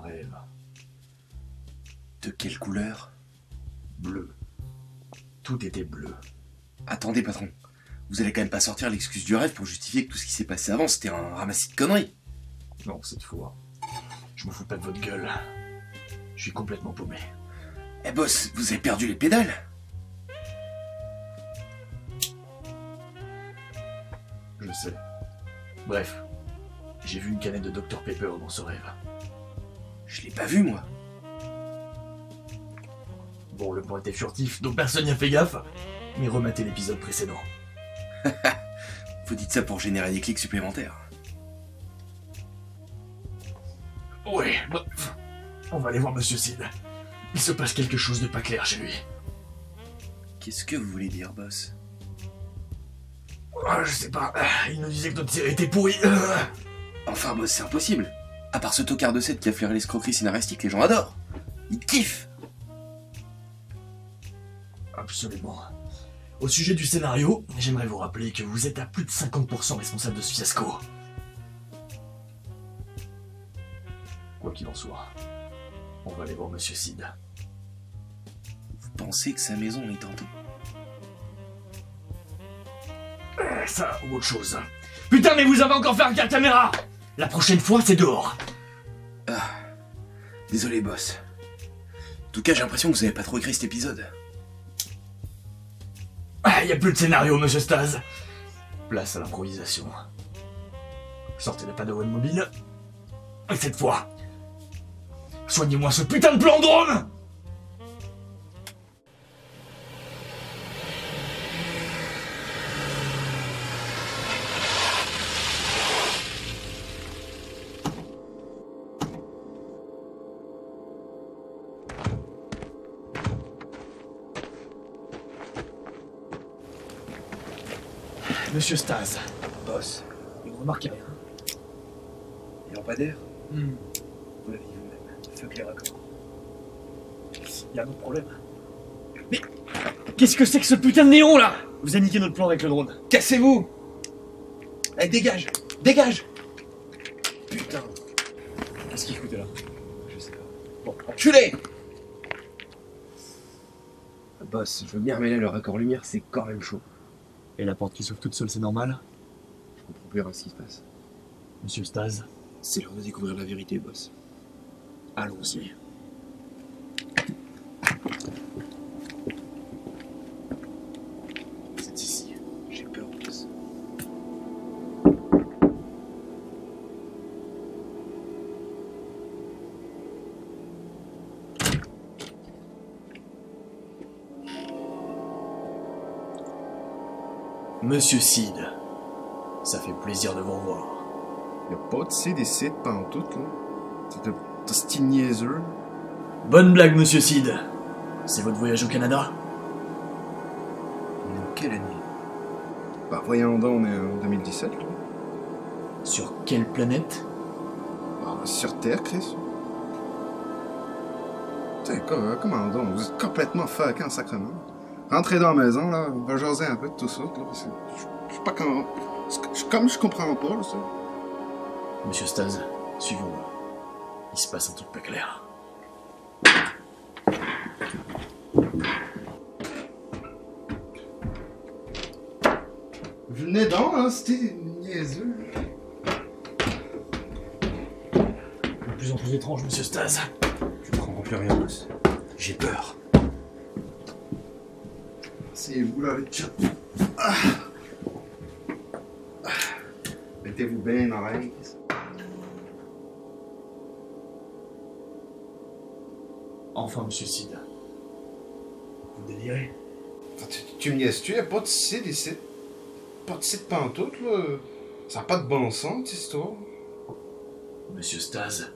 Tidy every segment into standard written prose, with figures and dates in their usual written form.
rêve. De quelle couleur? Bleu. Tout était bleu. Attendez, patron. Vous allez quand même pas sortir l'excuse du rêve pour justifier que tout ce qui s'est passé avant, c'était un ramassis de conneries. Non, cette fois, je me fous pas de votre gueule. Je suis complètement paumé. Eh boss, vous avez perdu les pédales? Je sais. Bref, j'ai vu une canette de Dr Pepper dans ce rêve. Je l'ai pas vu, moi. Bon, le point était furtif, donc personne n'y a fait gaffe. Mais rematez l'épisode précédent. Vous dites ça pour générer des clics supplémentaires. Ouais, bref. On va aller voir Monsieur Sid. Il se passe quelque chose de pas clair chez lui. Qu'est-ce que vous voulez dire, boss? Je sais pas, il nous disait que notre série était pourrie. Enfin, boss, c'est impossible. À part ce tocard de 7 qui a flairé l'escroquerie scénaristique, les gens adorent. Ils kiffent. Absolument. Au sujet du scénario, j'aimerais vous rappeler que vous êtes à plus de 50% responsable de ce fiasco. Quoi qu'il en soit, on va aller voir Monsieur Sid. Vous pensez que sa maison est hantée? Ça ou autre chose. Putain, mais vous avez encore fait un cas caméra! La prochaine fois, c'est dehors. Ah, désolé, boss. En tout cas, j'ai l'impression que vous avez pas trop écrit cet épisode. Y a plus de scénario, Monsieur Staz. Place à l'improvisation. Sortez la Padawan mobile. Et cette fois, soignez-moi ce putain de plan drone! Monsieur Staz. Boss, Vous ne remarquez rien. les lampadaires? Vous l'avez dit vous-même. Fuck les raccords. Il y a un autre problème. Mais qu'est-ce que c'est que ce putain de néon là? Vous avez niqué notre plan avec le drone. Cassez-vous! Allez, dégage! Dégage! Putain! Qu'est-ce qu'il foutait là? Je sais pas. Bon, Enculé! Boss, je veux bien mêler le raccord lumière, c'est quand même chaud. et la porte qui s'ouvre toute seule, c'est normal? Je comprends plus rien ce qui se passe. Monsieur Staz, C'est l'heure de découvrir la vérité, boss. allons-y. C'est ici. J'ai peur, boss. Monsieur Sid, ça fait plaisir de vous revoir. Y'a pas de C des sites pantoute, là. C'est un style niaiseux. Bonne blague, Monsieur Sid. C'est votre voyage au Canada? On est en quelle année? Bah voyons donc, on est en 2017, là. Sur quelle planète? Ah, sur Terre, Chris. Tiens, comment donc? Vous êtes complètement fucké en sacrement. Rentrez dans la maison, là, on va jaser un peu de tout ça, là, parce que je suis pas comme je comprends pas, là, ça. Monsieur Staz, suivons-moi. Il se passe un truc pas clair. Venez donc, hein, c'était niaiseux. De plus en plus étrange, Monsieur Staz. Je ne comprends plus rien, boss. J'ai peur. C'est vous, là, avec chat. Mettez-vous bien en règle. Enfin, Monsieur Sid. Vous délirez? Tu me niaises-tu? Y'a pas de site ici. Pas de site pantoute, là. Ça n'a pas de bon sens, cette histoire. Monsieur Staz.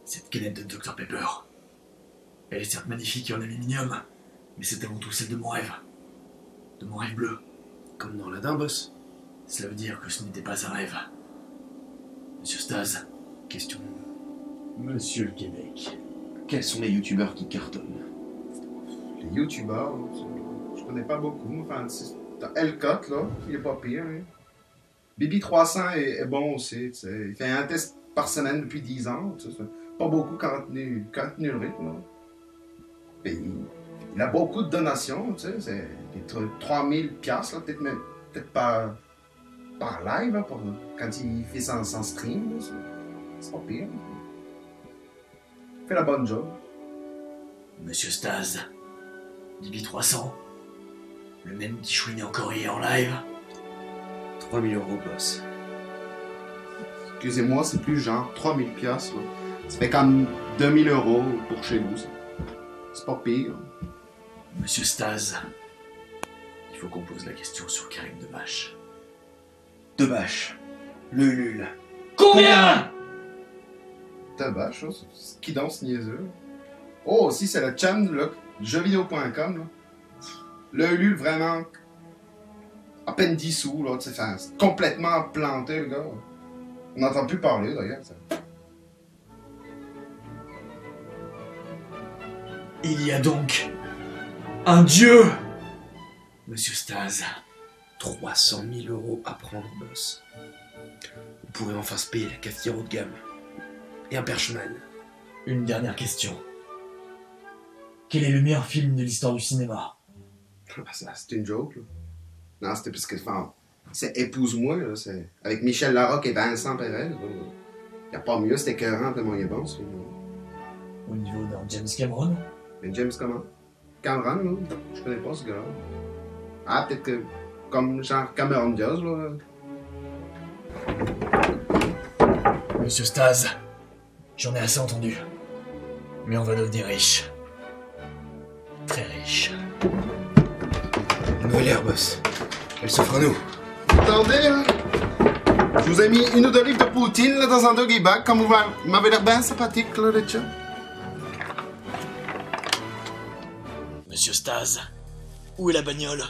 Cette canette de Dr Pepper. Elle est certes magnifique et en aluminium, mais c'est avant tout celle de mon rêve. De mon rêve bleu. Comme dans l'Adin, boss. Cela veut dire que ce n'était pas un rêve. Monsieur Staz. Question. Monsieur le Québec. Quels sont les youtubeurs qui cartonnent? Les youtubeurs, je connais pas beaucoup. Enfin, t'as Elcott, là, il est pas pire. Hein. Bibi300 est bon aussi, tu sais. Il fait un test par semaine depuis 10 ans. Tu sais, c'est pas beaucoup quand tenu le rythme. Là. Puis, il a beaucoup de donations, tu sais, c'est des 3000 piastres, là, peut-être par live, là, quand il fait son stream, là, c'est pas pire. Il fait la bonne job. Monsieur Staz, DB 300, le même qui chouinait encore hier en live. 3000 euros, boss. Excusez-moi, c'est plus genre 3000 piastres, là. Ça fait comme 2000 euros pour chez nous, ça. C'est pas pire. Monsieur Staz, il faut qu'on pose la question sur Karim Debache. Debache. Le Ulule. Combien? Tabache, ça. C'est qui danse niaiseux? Oh, aussi, c'est le channel, là, jeuxvideo.com, là. Le Ulule, vraiment, à peine 10 sous, là, tu sais, c'est complètement planté, le gars. On n'entend plus parler, d'ailleurs, ça. Il y a donc un dieu, Monsieur Staz. 300 000 euros à prendre, boss. On pourrait enfin se payer la cafetière haut de gamme. Et un perchman. Une dernière question. Quel est le meilleur film de l'histoire du cinéma? Ça, c'était une joke, là. Non, c'était parce que, enfin, c'est Épouse-moi, là, c'est avec Michel Larocque et Vincent Perez, là. Y a pas mieux, c'était écœurant, tellement il est bon, ce film. Au niveau d'un James Cameron? Mais James comment? Cameron, là? Je connais pas ce gars-là. Ah, peut-être que, comme genre Cameron Diaz, là. Monsieur Staz, j'en ai assez entendu. Mais on va devenir riche. Très riche. La nouvelle ère, boss. Elle s'offre à nous. Attendez, hein. Je vous ai mis une ou deux livres de poutine, là, dans un doggy bag, comme vous m'avez l'air bien sympathique, là, les chats. Monsieur Staz, où est la bagnole?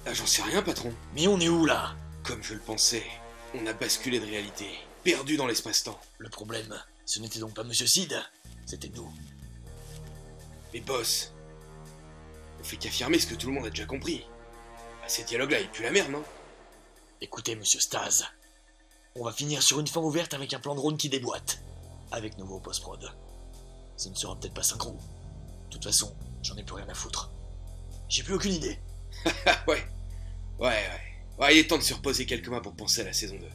Ah, j'en sais rien, patron. Mais on est où, là? Comme je le pensais, on a basculé de réalité. Perdu dans l'espace-temps. Le problème, ce n'était donc pas Monsieur Sid, c'était nous. Mais boss, on fait qu'affirmer ce que tout le monde a déjà compris. Bah, ces dialogues-là, ils puent la merde, non? Écoutez, Monsieur Staz, on va finir sur une fin ouverte avec un plan drone qui déboîte. Avec nouveau post-prod. Ça ne sera peut-être pas synchro. De toute façon, j'en ai plus rien à foutre. J'ai plus aucune idée. Ouais, il est temps de se reposer quelques mois pour penser à la saison 2.